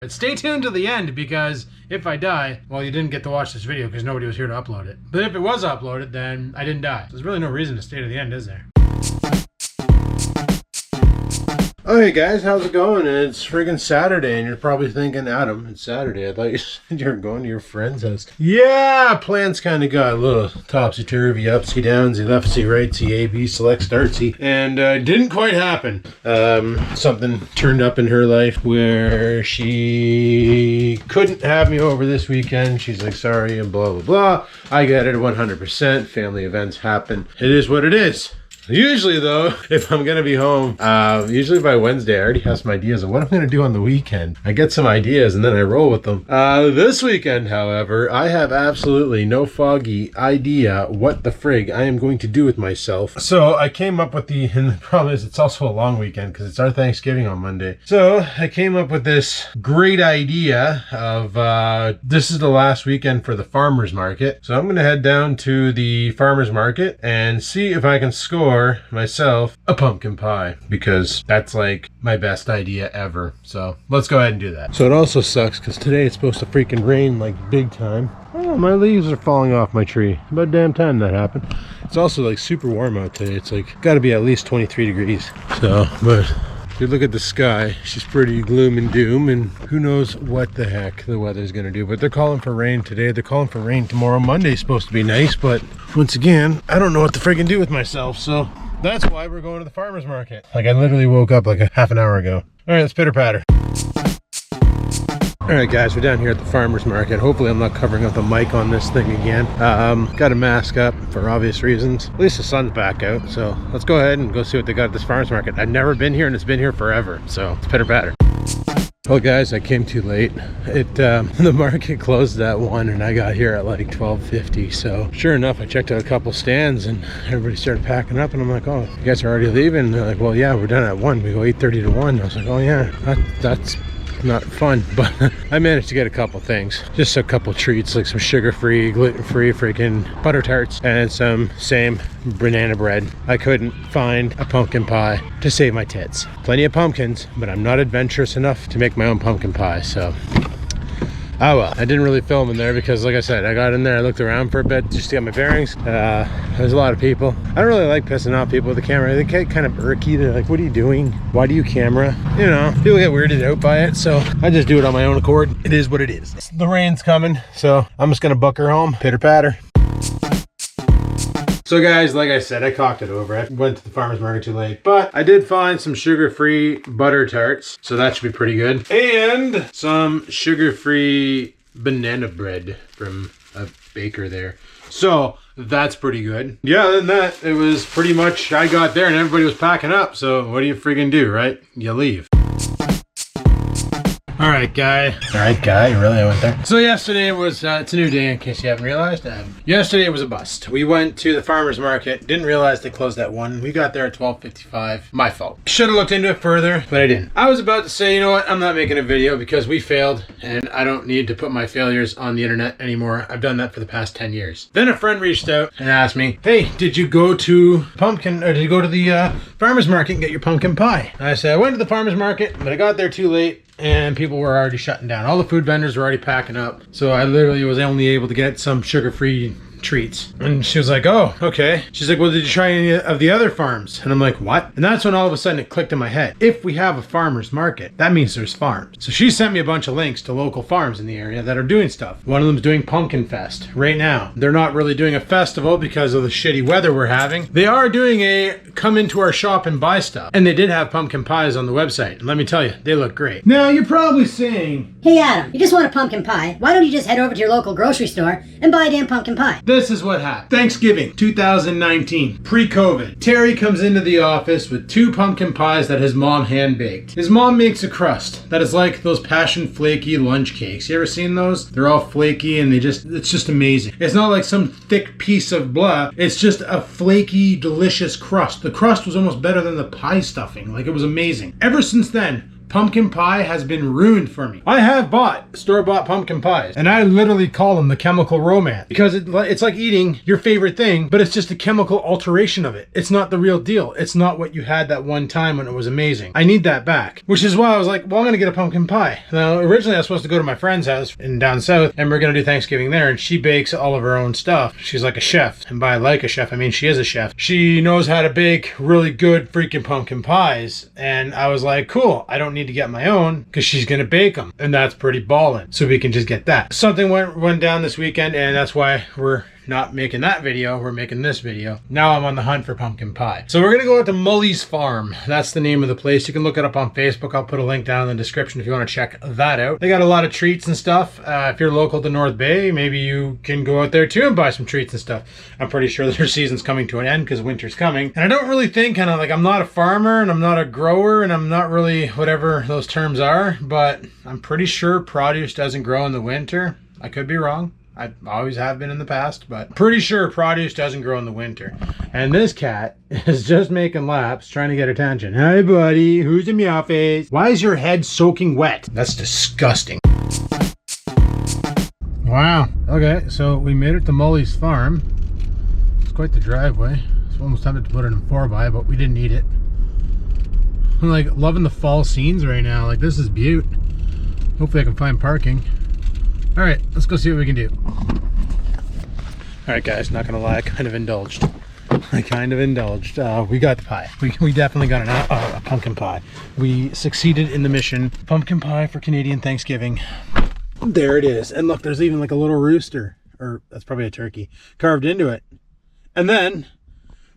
But stay tuned to the end, because if I die, well, you didn't get to watch this video because nobody was here to upload it. But if it was uploaded, then I didn't die. There's really no reason to stay to the end, is there? Oh, hey guys, how's it going? It's friggin' Saturday, and you're probably thinking, Adam, it's Saturday. I thought you said you were going to your friend's house. Yeah, plans kind of got a little topsy-turvy, upsy, downsy, leftsy, rightsy, A, B, select, startsy, and didn't quite happen. Something turned up in her life where she couldn't have me over this weekend. She's like, sorry, and blah, blah, blah. I get it 100%. Family events happen. It is what it is. Usually though, if I'm going to be home, usually by Wednesday, I already have some ideas of what I'm going to do on the weekend. I get some ideas and then I roll with them. This weekend, however, I have absolutely no foggy idea what the frig I am going to do with myself. So I came up with and the problem is it's also a long weekend because it's our Thanksgiving on Monday. So I came up with this great idea of, this is the last weekend for the farmer's market. So I'm going to head down to the farmer's market and see if I can score myself a pumpkin pie, because that's like my best idea ever. So let's go ahead and do that. So it also sucks because today it's supposed to freaking rain like big time. Oh, my leaves are falling off my tree. About damn time that happened. It's also like super warm out today. It's like got to be at least 23 degrees. So, but if you look at the sky, she's pretty gloom and doom, and who knows what the heck the weather's gonna do. But they're calling for rain today. They're calling for rain tomorrow. Monday's supposed to be nice, but once again, I don't know what to friggin' do with myself. So that's why we're going to the farmer's market. Like, I literally woke up like a half an hour ago. All right, let's pitter patter. All right, guys, we're down here at the farmer's market. Hopefully I'm not covering up the mic on this thing again. Got a mask up for obvious reasons. At least the sun's back out. So let's go ahead and go see what they got at this farmer's market. I've never been here and it's been here forever. So it's pitter patter. Well, guys, I came too late. The market closed at 1 and I got here at like 12:50. So sure enough, I checked out a couple stands and everybody started packing up, and I'm like, oh, you guys are already leaving? And they're like, well, yeah, we're done at 1. We go 8:30 to 1. I was like, oh yeah, that's not fun. But I managed to get a couple things, just a couple treats, like some sugar-free, gluten-free freaking butter tarts and some same banana bread. I couldn't find a pumpkin pie to save my tits. Plenty of pumpkins, but I'm not adventurous enough to make my own pumpkin pie. So oh well. I didn't really film in there because, like I said, I got in there, I looked around for a bit just to get my bearings. There's a lot of people. I don't really like pissing off people with the camera. They get kind of irky. They're like, what are you doing? Why do you camera? You know, people get weirded out by it, so I just do it on my own accord. It is what it is. The rain's coming, so I'm just gonna buck her home. Pitter patter. So guys, like I said, I cocked it over. I went to the farmer's market too late, but I did find some sugar-free butter tarts, so that should be pretty good. And some sugar-free banana bread from a baker there. So that's pretty good. Yeah, other than that, it was pretty much, I got there and everybody was packing up. So what do you friggin' do, right? You leave. All right, guy. All right, guy. Really, I went there. So yesterday was, it's a new day in case you haven't realized. Yesterday was a bust. We went to the farmer's market. Didn't realize they closed at 1. We got there at 12:55. My fault. Should have looked into it further, but I didn't. I was about to say, you know what? I'm not making a video because we failed and I don't need to put my failures on the internet anymore. I've done that for the past 10 years. Then a friend reached out and asked me, hey, did you go to did you go to the farmer's market and get your pumpkin pie? And I said, I went to the farmer's market, but I got there too late and people were already shutting down. All the food vendors were already packing up. So I literally was only able to get some sugar-free treats. And she was like, oh, okay. She's like, well, did you try any of the other farms? And I'm like, what? And that's when all of a sudden it clicked in my head. If we have a farmer's market, that means there's farms. So she sent me a bunch of links to local farms in the area that are doing stuff. One of them's doing Pumpkin Fest right now. They're not really doing a festival because of the shitty weather we're having. They are doing a come into our shop and buy stuff. And they did have pumpkin pies on the website. And let me tell you, they look great. Now you're probably saying, hey Adam, you just want a pumpkin pie. Why don't you just head over to your local grocery store and buy a damn pumpkin pie? This is what happened. Thanksgiving 2019, pre-COVID. Terry comes into the office with 2 pumpkin pies that his mom hand-baked. His mom makes a crust that is like those passion flaky lunch cakes. You ever seen those? They're all flaky and it's just amazing. It's not like some thick piece of blah. It's just a flaky, delicious crust. The crust was almost better than the pie stuffing. Like, it was amazing. Ever since then, Pumpkin pie has been ruined for me. I have bought store-bought pumpkin pies, and I literally call them the chemical romance because it's like eating your favorite thing, but it's just a chemical alteration of it. It's not the real deal. It's not what you had that one time when it was amazing. I need that back, which is why I was like, well, I'm gonna get a pumpkin pie. Now, originally I was supposed to go to my friend's house in down south, and we're gonna do Thanksgiving there, and she bakes all of her own stuff. She's like a chef, and by like a chef, I mean she is a chef. She knows how to bake really good freaking pumpkin pies, and I was like, cool, I don't need to get my own because she's gonna bake them, and that's pretty ballin'. So we can just get that. Something went down this weekend, and that's why we're not making that video, we're making this video. Now I'm on the hunt for pumpkin pie. So we're gonna go out to Mully's Farm. That's the name of the place. You can look it up on Facebook. I'll put a link down in the description if you want to check that out. They got a lot of treats and stuff. If you're local to North Bay, maybe you can go out there too and buy some treats and stuff. I'm pretty sure their season's coming to an end because winter's coming. And I don't really think, kind of like, I'm not a farmer and I'm not a grower and I'm not really whatever those terms are, but I'm pretty sure produce doesn't grow in the winter. I could be wrong. I always have been in the past, but pretty sure produce doesn't grow in the winter. And this cat is just making laps, trying to get attention. Hi, buddy. Who's in meow face? Why is your head soaking wet? That's disgusting. Wow. Okay, so we made it to Mully's Farm. It's quite the driveway. It's almost tempted to put it in 4x, but we didn't need it. I'm like loving the fall scenes right now. Like, this is beaut. Hopefully I can find parking. All right, let's go see what we can do. All right, guys, not gonna lie, I kind of indulged. We got the pie. We definitely got a pumpkin pie. We succeeded in the mission. Pumpkin pie for Canadian Thanksgiving. There it is. And look, there's even like a little rooster, or that's probably a turkey, carved into it. And then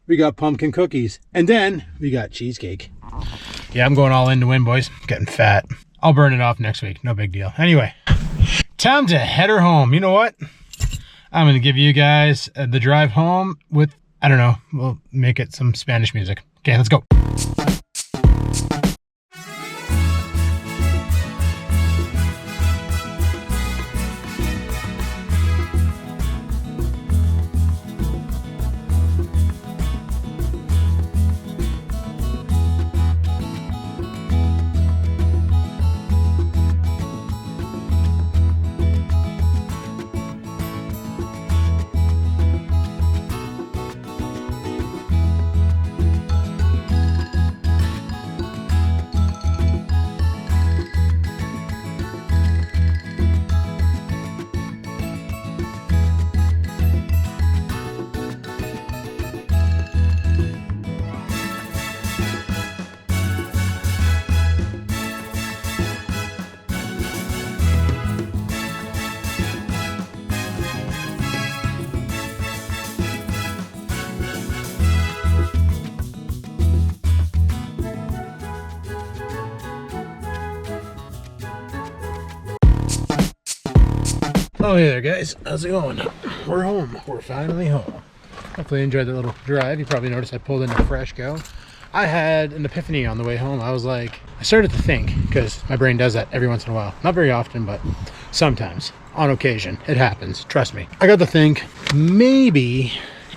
we got pumpkin cookies. And then we got cheesecake. Yeah, I'm going all in to win, boys. Getting fat. I'll burn it off next week. No big deal. Anyway. Time to head her home. You know what? I'm going to give you guys the drive home with, I don't know, we'll make it some Spanish music. Okay, let's go. Oh, hey there, guys. How's it going? We're home. We're finally home. Hopefully you enjoyed that little drive. You probably noticed I pulled in a fresh go. I had an epiphany on the way home. I started to think, because my brain does that every once in a while. Not very often, but sometimes. On occasion. It happens. Trust me. I got to think, maybe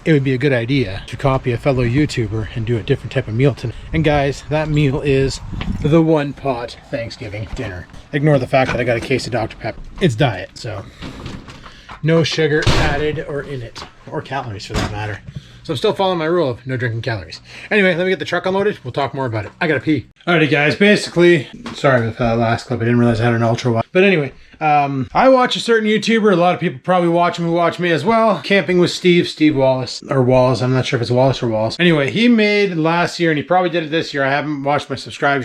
it would be a good idea to copy a fellow YouTuber and do a different type of meal tonight. And guys, that meal is the one pot Thanksgiving dinner. Ignore the fact that I got a case of Dr. Pepper. It's diet, so no sugar added or in it, or calories for that matter. So I'm still following my rule of no drinking calories. Anyway, let me get the truck unloaded. We'll talk more about it. I gotta pee. Alrighty, guys. Basically, sorry about that last clip. I didn't realize I had an ultra wide. But anyway, I watch a certain YouTuber. A lot of people probably watch me as well. Camping with Steve Wallace, or Wallace. I'm not sure if it's Wallace or Wallace. Anyway, he made last year, and he probably did it this year. I haven't watched my subscribed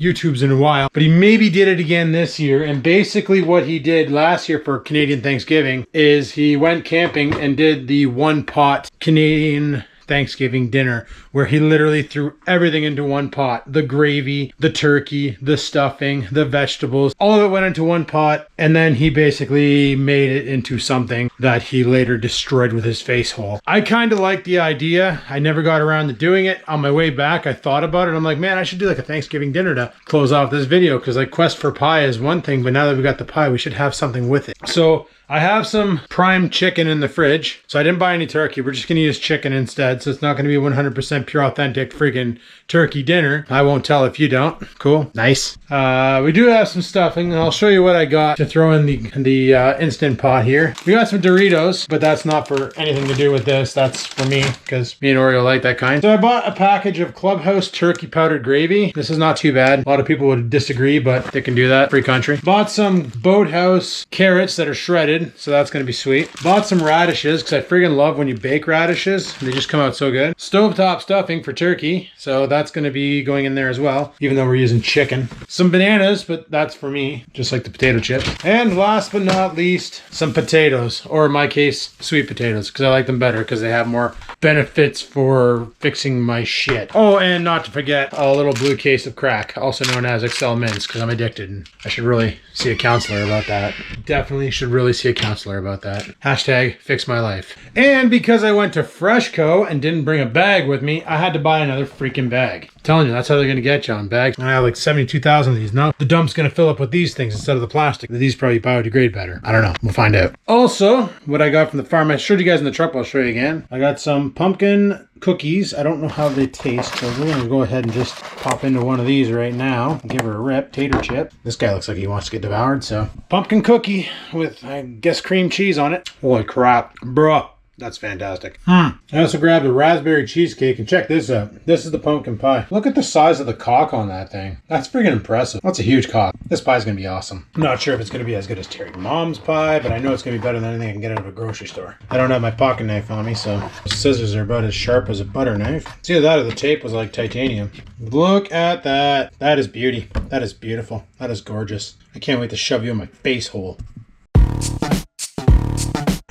YouTubes in a while, but he maybe did it again this year. And basically what he did last year for Canadian Thanksgiving is he went camping and did the one pot Canadian Thanksgiving dinner, where he literally threw everything into one pot. The gravy, the turkey, the stuffing, the vegetables, all of it went into one pot, and then he basically made it into something that he later destroyed with his face hole. I kind of like the idea. I never got around to doing it. On my way back, I thought about it. I'm like, man, I should do like a Thanksgiving dinner to close off this video, because like quest for pie is one thing, but now that we got the pie, we should have something with it. So I have some prime chicken in the fridge. So I didn't buy any turkey. We're just going to use chicken instead. bread, so it's not going to be 100% pure authentic freaking turkey dinner. I won't tell if you don't. Cool. Nice. We do have some stuffing. I'll show you what I got to throw in the Instant Pot here. We got some Doritos, but that's not for anything to do with this. That's for me, because me and Oreo like that kind. So I bought a package of Clubhouse turkey powdered gravy. This is not too bad. A lot of people would disagree, but they can do that. Free country. Bought some Boathouse carrots that are shredded, so that's going to be sweet. Bought some radishes, because I friggin' love when you bake radishes. They just come out so good. Stovetop stuffing for turkey, so that's going to be going in there as well, even though we're using chicken. Some bananas, but that's for me, just like the potato chips. And last but not least, some potatoes, or in my case, sweet potatoes, because I like them better because they have more benefits for fixing my shit. Oh, and not to forget a little blue case of crack, also known as Excel Mints, because I'm addicted and I should really see a counselor about that. Definitely should really see a counselor about that. Hashtag fix my life. And because I went to Freshco and didn't bring a bag with me, I had to buy another freaking bag. I'm telling you, that's how they're going to get you on bags. I have like 72,000 of these. Now the dump's going to fill up with these things instead of the plastic. These probably biodegrade better. I don't know. We'll find out. Also, what I got from the farm, I showed you guys in the truck, but I'll show you again. I got some pumpkin cookies. I don't know how they taste, so we're going to go ahead and just pop into one of these right now. Give her a rip. Tater chip. This guy looks like he wants to get devoured, so. Pumpkin cookie with, I guess, cream cheese on it. Holy crap. Bruh. That's fantastic. I also grabbed a raspberry cheesecake, and check this out. This is the pumpkin pie. Look at the size of the cock on that thing. That's freaking impressive. That's a huge cock. This pie's gonna be awesome. I'm not sure if it's gonna be as good as Terry Mom's pie, but I know it's gonna be better than anything I can get out of a grocery store. I don't have my pocket knife on me, so scissors are about as sharp as a butter knife. It's either that or the tape was like titanium. Look at that. That is beauty. That is beautiful. That is gorgeous. I can't wait to shove you in my face hole.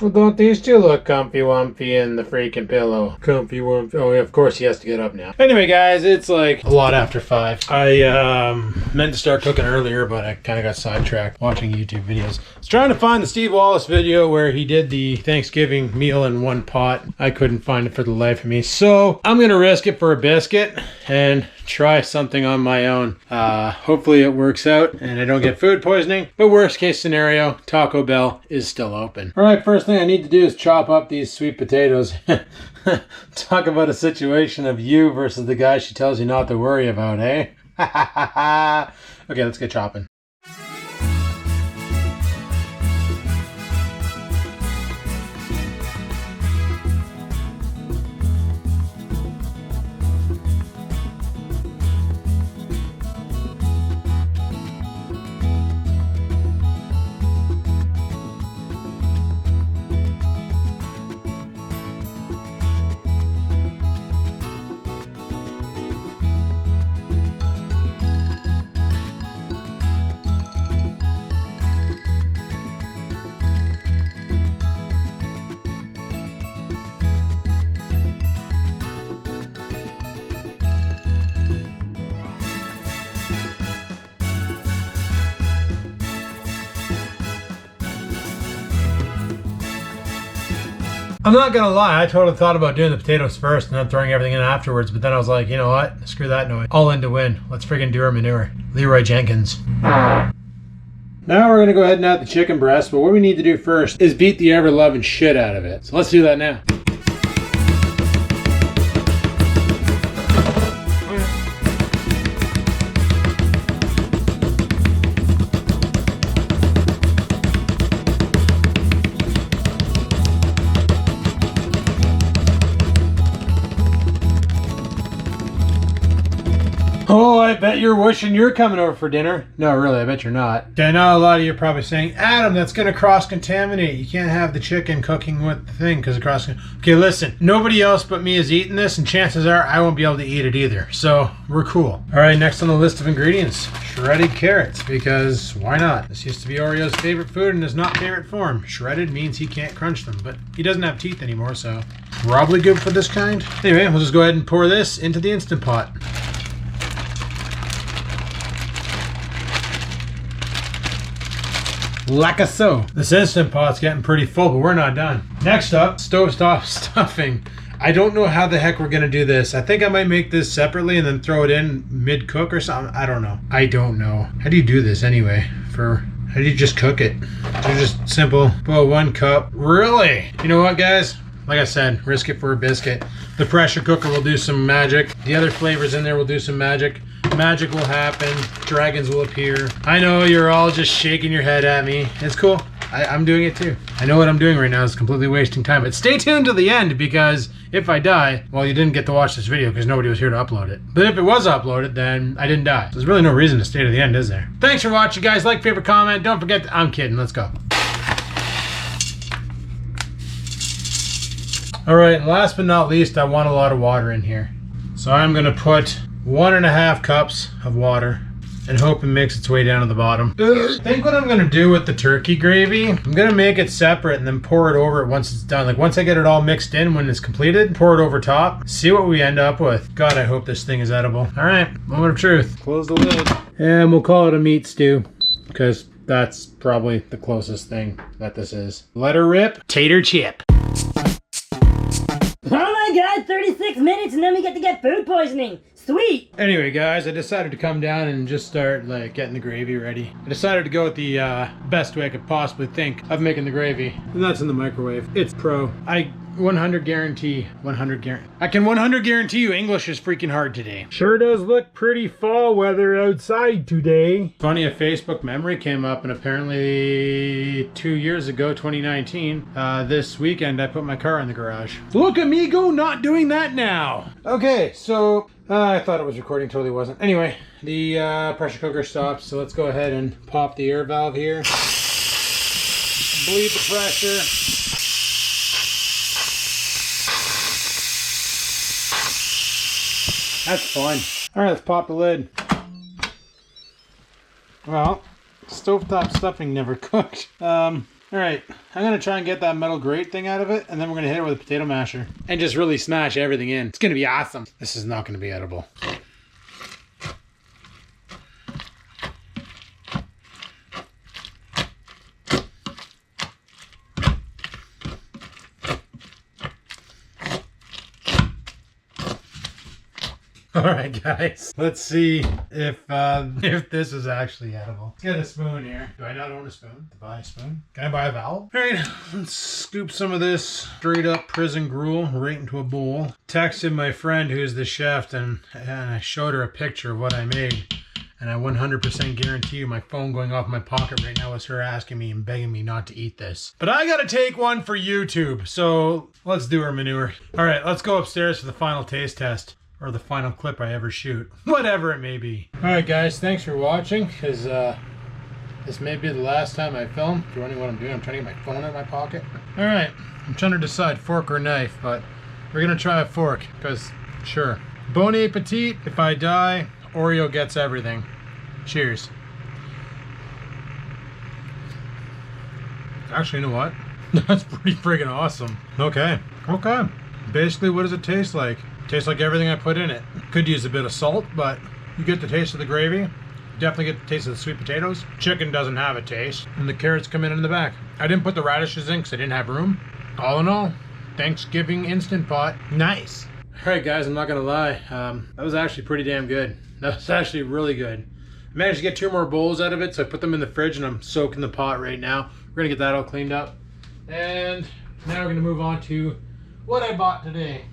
Well, don't these two look comfy wumpy in the freaking pillow? Comfy wumpy. Oh, yeah, of course he has to get up now. Anyway, guys, it's like a lot after 5. I meant to start cooking earlier, but I kind of got sidetracked watching YouTube videos. I was trying to find the Steve Wallace video where he did the Thanksgiving meal in one pot. I couldn't find it for the life of me. So I'm going to risk it for a biscuit and try something on my own. Hopefully it works out and I don't get food poisoning. But worst case scenario, Taco Bell is still open. All right, first thing I need to do is chop up these sweet potatoes. Talk about a situation of you versus the guy she tells you not to worry about, eh? Okay, let's get chopping. I'm not gonna lie, I totally thought about doing the potatoes first and then throwing everything in afterwards, but then I was like, you know what? Screw that noise. All in to win. Let's friggin' do our manure. Leroy Jenkins. Now we're gonna go ahead and add the chicken breast, but what we need to do first is beat the ever-loving shit out of it. So let's do that now. Oh, I bet you're wishing you're coming over for dinner. No, really, I bet you're not. Okay, I know a lot of you are probably saying, Adam, that's going to cross-contaminate. You can't have the chicken cooking with the thing because it cross. Okay, listen, nobody else but me is eating this, and chances are I won't be able to eat it either. So, we're cool. All right, next on the list of ingredients, shredded carrots, because why not? This used to be Oreo's favorite food in his not favorite form. Shredded means he can't crunch them, but he doesn't have teeth anymore, so probably good for this kind. Anyway, we'll just go ahead and pour this into the Instant Pot. Like a so. This Instant Pot's getting pretty full, but we're not done. Next up, stovetop stuffing. I don't know how the heck we're gonna do this. I think I might make this separately and then throw it in mid-cook or something. I don't know. How do you do this anyway? How do you just cook it? So just simple, boil 1 cup. Really? You know what, guys? Like I said, risk it for a biscuit. The pressure cooker will do some magic. The other flavors in there will do some magic. Magic will happen. Dragons will appear. I know you're all just shaking your head at me. It's cool. I'm doing it too. I know what I'm doing right now is completely wasting time. But stay tuned to the end, because if I die, well, you didn't get to watch this video because nobody was here to upload it. But if it was uploaded, then I didn't die. So there's really no reason to stay to the end, is there? Thanks for watching, guys. Like, favorite, comment. Don't forget I'm kidding. Let's go. All right, and last but not least, I want a lot of water in here. So I'm going to put 1.5 cups of water and hope it makes its way down to the bottom. I think what I'm gonna do with the turkey gravy, I'm gonna make it separate and then pour it over it once it's done. Like once I get it all mixed in, when it's completed, pour it over top, see what we end up with. God, I hope this thing is edible. All right, moment of truth. Close the lid. And we'll call it a meat stew, because that's probably the closest thing that this is. Let her rip. Tater chip. Oh my god, 36 minutes and then we get to get food poisoning. Sweet! Anyway, guys, I decided to come down and just start like getting the gravy ready. I decided to go with the best way I could possibly think of making the gravy. And that's in the microwave. It's pro. I 100 guarantee you English is freaking hard today. Sure does look pretty fall weather outside today. Funny, a Facebook memory came up, and apparently 2 years ago, 2019, this weekend I put my car in the garage. Look at me go, not doing that now. Okay, so I thought it was recording, totally wasn't. Anyway, the pressure cooker stopped, so let's go ahead and pop the air valve here. Bleed the pressure. That's fun. All right, let's pop the lid. Well, stovetop stuffing never cooked. All right, I'm gonna try and get that metal grate thing out of it, and then we're gonna hit it with a potato masher and just really smash everything in. It's gonna be awesome. This is not gonna be edible. All right, guys. Let's see if this is actually edible. Let's get a spoon here. Do I not own a spoon? To buy a spoon? Can I buy a valve? All right, let's scoop some of this straight up prison gruel right into a bowl. Texted my friend who's the chef, and I showed her a picture of what I made. And I 100% guarantee you my phone going off my pocket right now was her asking me and begging me not to eat this. But I gotta take one for YouTube, so let's do our manure. All right, let's go upstairs for the final taste test. Or the final clip I ever shoot. Whatever it may be. Alright guys, thanks for watching, because this may be the last time I film. If you're wondering what I'm doing, I'm trying to get my phone in my pocket. Alright, I'm trying to decide fork or knife, but we're gonna try a fork, because sure. Bon appetit. If I die, Oreo gets everything. Cheers. Actually, you know what? That's pretty friggin' awesome. Okay. Basically, what does it taste like? Tastes like everything I put in it. Could use a bit of salt, but you get the taste of the gravy. Definitely get the taste of the sweet potatoes. Chicken doesn't have a taste. And the carrots come in the back. I didn't put the radishes in because I didn't have room. All in all, Thanksgiving Instant Pot. Nice. Alright guys, I'm not gonna lie. That was actually pretty damn good. That was actually really good. I managed to get 2 more bowls out of it, so I put them in the fridge and I'm soaking the pot right now. We're gonna get that all cleaned up. And now we're gonna move on to what I bought today.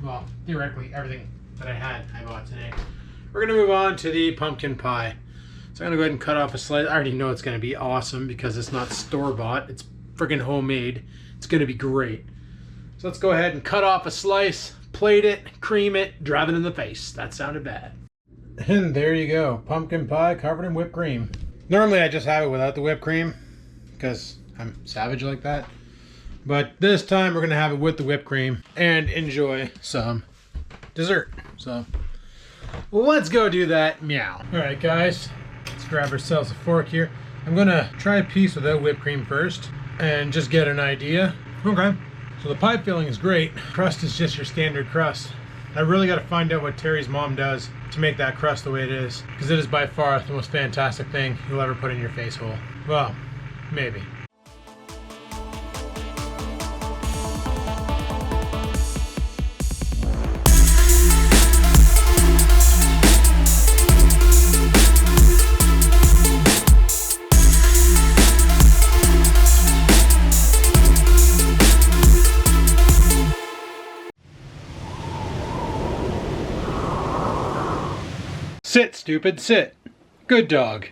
Well, theoretically, everything that I had, I bought today. We're going to move on to the pumpkin pie. So I'm going to go ahead and cut off a slice. I already know it's going to be awesome because it's not store-bought. It's freaking homemade. It's going to be great. So let's go ahead and cut off a slice, plate it, cream it, drive it in the face. That sounded bad. And there you go. Pumpkin pie covered in whipped cream. Normally I just have it without the whipped cream because I'm savage like that. But this time we're gonna have it with the whipped cream and enjoy some dessert. So let's go do that. Meow. All right, guys, let's grab ourselves a fork here. I'm gonna try a piece without whipped cream first and just get an idea. Okay. So the pie filling is great. Crust is just your standard crust. I really got to find out what Terry's mom does to make that crust the way it is, because it is by far the most fantastic thing you'll ever put in your face hole. Well, maybe. Sit, stupid, sit. Good dog.